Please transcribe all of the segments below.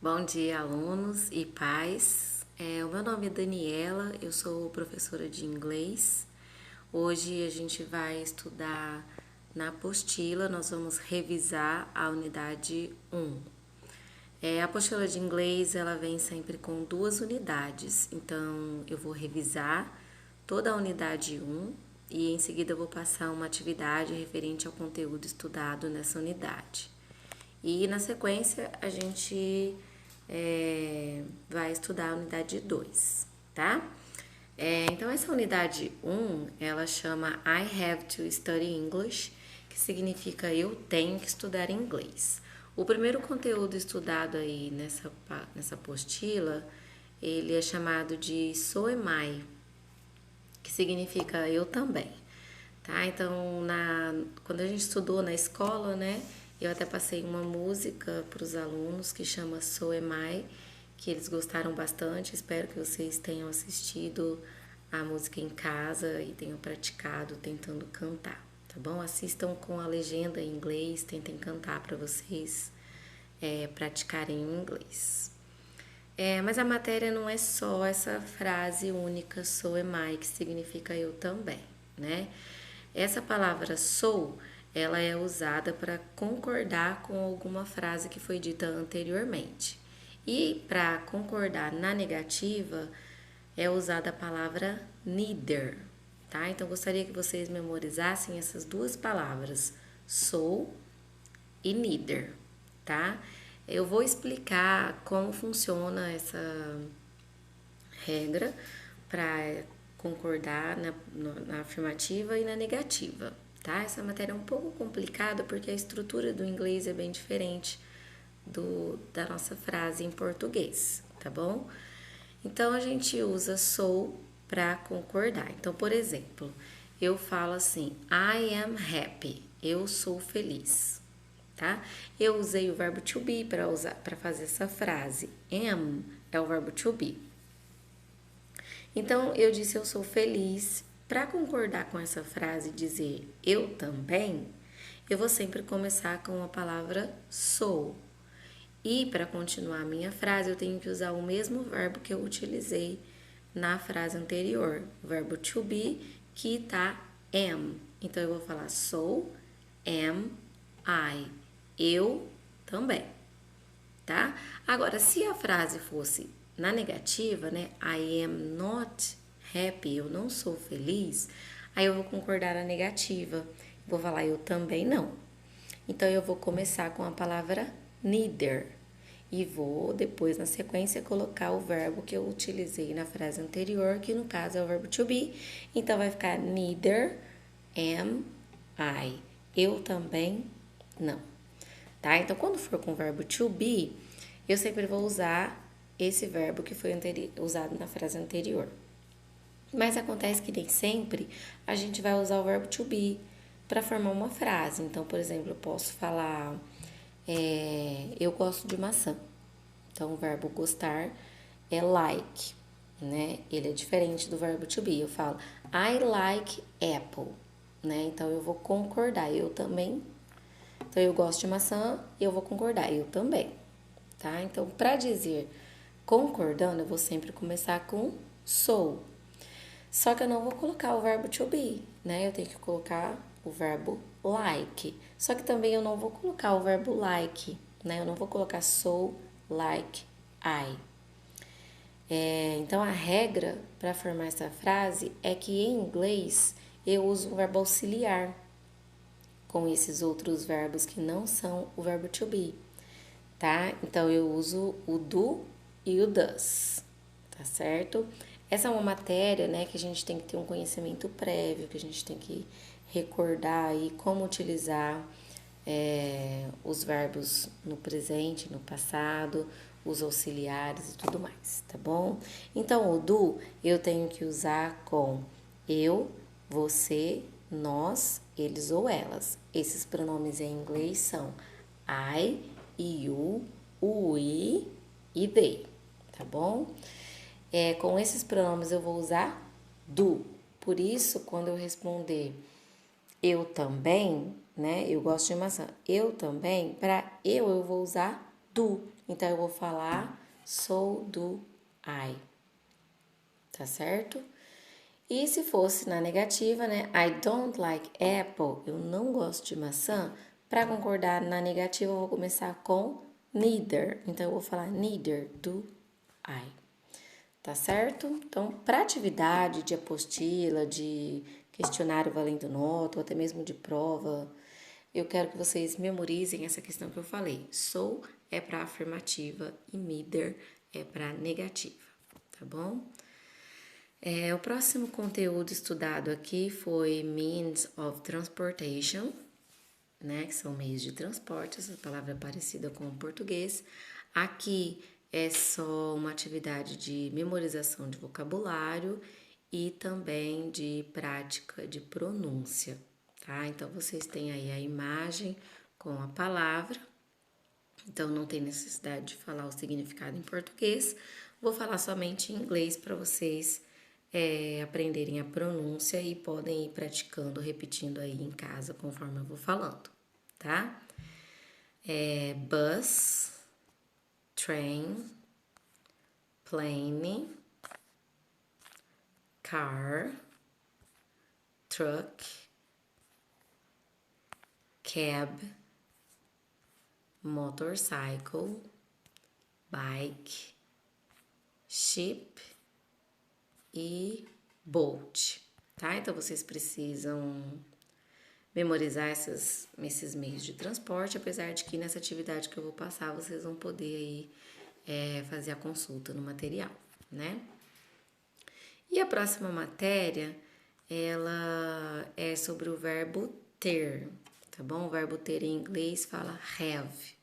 Bom dia, alunos e pais. O meu nome é Daniela, eu sou professora de inglês. Hoje a gente vai estudar na apostila, nós vamos revisar a unidade 1. A apostila de inglês, ela vem sempre com 2 unidades, então eu vou revisar toda a unidade 1 e em seguida eu vou passar uma atividade referente ao conteúdo estudado nessa unidade. E na sequência a gente vai estudar a unidade 2, tá? Então essa unidade 1, ela chama I have to study English, que significa eu tenho que estudar inglês. O primeiro conteúdo estudado aí nessa apostila, ele é chamado de So am I, que significa eu também, tá? Então, quando a gente estudou na escola, né, eu até passei uma música para os alunos que chama So Am I, que eles gostaram bastante. Espero que vocês tenham assistido a música em casa e tenham praticado tentando cantar, tá bom? Assistam com a legenda em inglês, tentem cantar para vocês praticarem o inglês. Mas a matéria não é só essa frase única, so am I, que significa eu também, né? Essa palavra sou, ela é usada para concordar com alguma frase que foi dita anteriormente. E para concordar na negativa, é usada a palavra neither, tá? Então, gostaria que vocês memorizassem essas duas palavras, sou e neither, tá? Eu vou explicar como funciona essa regra para concordar na afirmativa e na negativa, tá? Essa matéria é um pouco complicada porque a estrutura do inglês é bem diferente da nossa frase em português, tá bom? Então a gente usa sou para concordar. Então, por exemplo, eu falo assim: I am happy. Eu sou feliz, tá? Eu usei o verbo to be para fazer essa frase. Am é o verbo to be. Então eu disse eu sou feliz. Para concordar com essa frase e dizer eu também, eu vou sempre começar com a palavra sou. E para continuar a minha frase, eu tenho que usar o mesmo verbo que eu utilizei na frase anterior, o verbo to be, que tá am. Então eu vou falar sou, am, I. Eu também, tá? Agora, se a frase fosse na negativa, né? I am not happy, eu não sou feliz, aí eu vou concordar na negativa. Vou falar eu também não. Então eu vou começar com a palavra neither e vou depois na sequência colocar o verbo que eu utilizei na frase anterior, que no caso é o verbo to be. Então vai ficar neither am I. Eu também não. Tá? Então quando for com o verbo to be, eu sempre vou usar esse verbo que foi usado na frase anterior. Mas acontece que nem sempre a gente vai usar o verbo to be para formar uma frase. Então, por exemplo, eu posso falar eu gosto de maçã. Então, o verbo gostar é like, né? Ele é diferente do verbo to be. Eu falo I like apple, né? Então, eu vou concordar. Eu também. Então, eu gosto de maçã, eu vou concordar. Eu também, tá? Então, para dizer concordando, eu vou sempre começar com sou. Só que eu não vou colocar o verbo to be, né? Eu tenho que colocar o verbo like. Só que também eu não vou colocar o verbo like, né? Eu não vou colocar so, like, I. Então a regra para formar essa frase é que em inglês eu uso o verbo auxiliar com esses outros verbos que não são o verbo to be, tá? Então eu uso o do e o does, tá certo? Essa é uma matéria, né, que a gente tem que ter um conhecimento prévio, que a gente tem que recordar aí como utilizar os verbos no presente, no passado, os auxiliares e tudo mais, tá bom? Então, o do eu tenho que usar com eu, você, nós, eles ou elas. Esses pronomes em inglês são I, you, we e they, tá bom? Com esses pronomes eu vou usar do. Por isso, quando eu responder eu também, né? Eu gosto de maçã. Eu também, para eu vou usar do. Então, eu vou falar sou do I. Tá certo? E se fosse na negativa, né? I don't like apple. Eu não gosto de maçã. Para concordar na negativa, eu vou começar com neither. Então, eu vou falar neither do I. Tá certo? Então, para atividade de apostila, de questionário valendo nota, ou até mesmo de prova, eu quero que vocês memorizem essa questão que eu falei. Sou é para afirmativa e neither é para negativa, tá bom? O próximo conteúdo estudado aqui foi Means of Transportation, né, que são meios de transporte, essa palavra é parecida com o português. Aqui é só uma atividade de memorização de vocabulário e também de prática de pronúncia, tá? Então, vocês têm aí a imagem com a palavra, então não tem necessidade de falar o significado em português, vou falar somente em inglês para vocês aprenderem a pronúncia e podem ir praticando, repetindo aí em casa conforme eu vou falando, tá? Bus, train, plane, car, truck, cab, motorcycle, bike, ship e boat, tá? Então, vocês precisam memorizar esses meios de transporte, apesar de que nessa atividade que eu vou passar, vocês vão poder aí fazer a consulta no material, né? E a próxima matéria, ela é sobre o verbo ter, tá bom? O verbo ter em inglês fala have.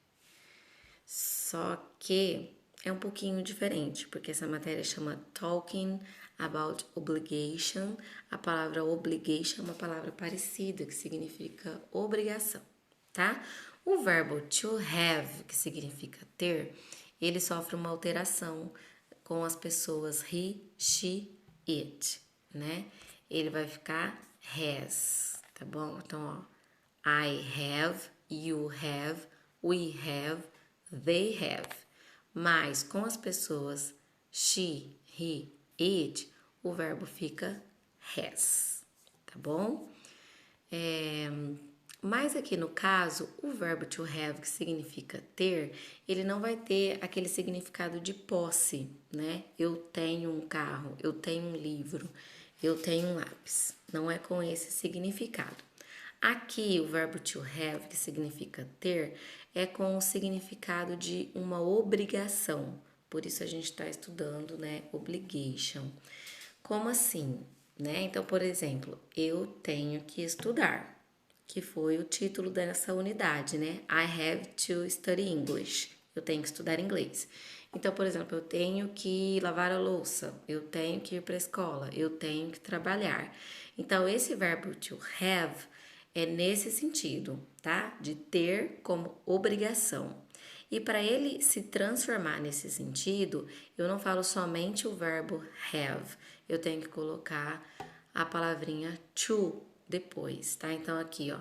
Só que é um pouquinho diferente, porque essa matéria chama Talking About Obligation. A palavra obligation é uma palavra parecida, que significa obrigação, tá? O verbo to have, que significa ter, ele sofre uma alteração com as pessoas he, she, it, né? Ele vai ficar has, tá bom? Então, ó, I have, you have, we have, they have. Mas com as pessoas she, he, it, o verbo fica has, tá bom? Mas aqui no caso, o verbo to have, que significa ter, ele não vai ter aquele significado de posse, né? Eu tenho um carro, eu tenho um livro, eu tenho um lápis. Não é com esse significado. Aqui, o verbo to have, que significa ter, é com o significado de uma obrigação. Por isso a gente está estudando, né? Obligation. Como assim? Né? Então, por exemplo, eu tenho que estudar, que foi o título dessa unidade, né? I have to study English. Eu tenho que estudar inglês. Então, por exemplo, eu tenho que lavar a louça, eu tenho que ir para a escola, eu tenho que trabalhar. Então, esse verbo to have é nesse sentido, tá? De ter como obrigação. E para ele se transformar nesse sentido, eu não falo somente o verbo have, eu tenho que colocar a palavrinha to depois, tá? Então aqui, ó,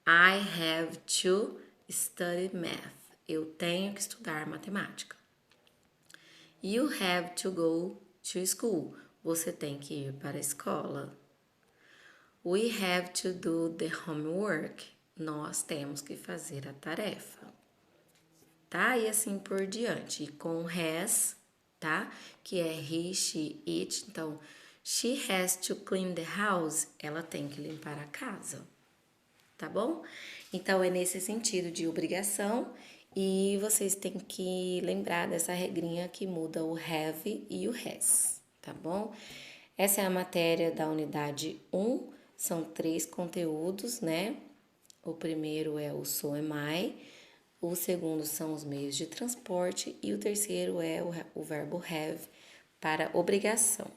I have to study math. Eu tenho que estudar matemática. You have to go to school. Você tem que ir para a escola. We have to do the homework. Nós temos que fazer a tarefa. Tá? E assim por diante. E com has, tá? Que é he, she, it. Então, she has to clean the house. Ela tem que limpar a casa. Tá bom? Então, é nesse sentido de obrigação. E vocês têm que lembrar dessa regrinha que muda o have e o has. Tá bom? Essa é a matéria da unidade 1. São 3 conteúdos, né? O primeiro é o so am I. O segundo são os meios de transporte e o terceiro é o verbo have para obrigação,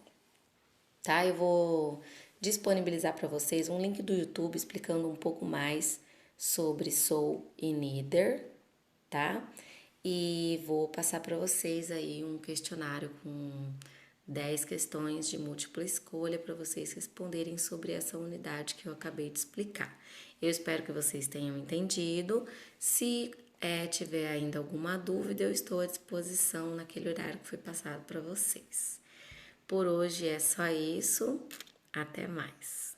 tá? Eu vou disponibilizar para vocês um link do YouTube explicando um pouco mais sobre so e neither, tá? E vou passar para vocês aí um questionário com 10 questões de múltipla escolha para vocês responderem sobre essa unidade que eu acabei de explicar. Eu espero que vocês tenham entendido. Se tiver ainda alguma dúvida, eu estou à disposição naquele horário que foi passado para vocês. Por hoje é só isso. Até mais.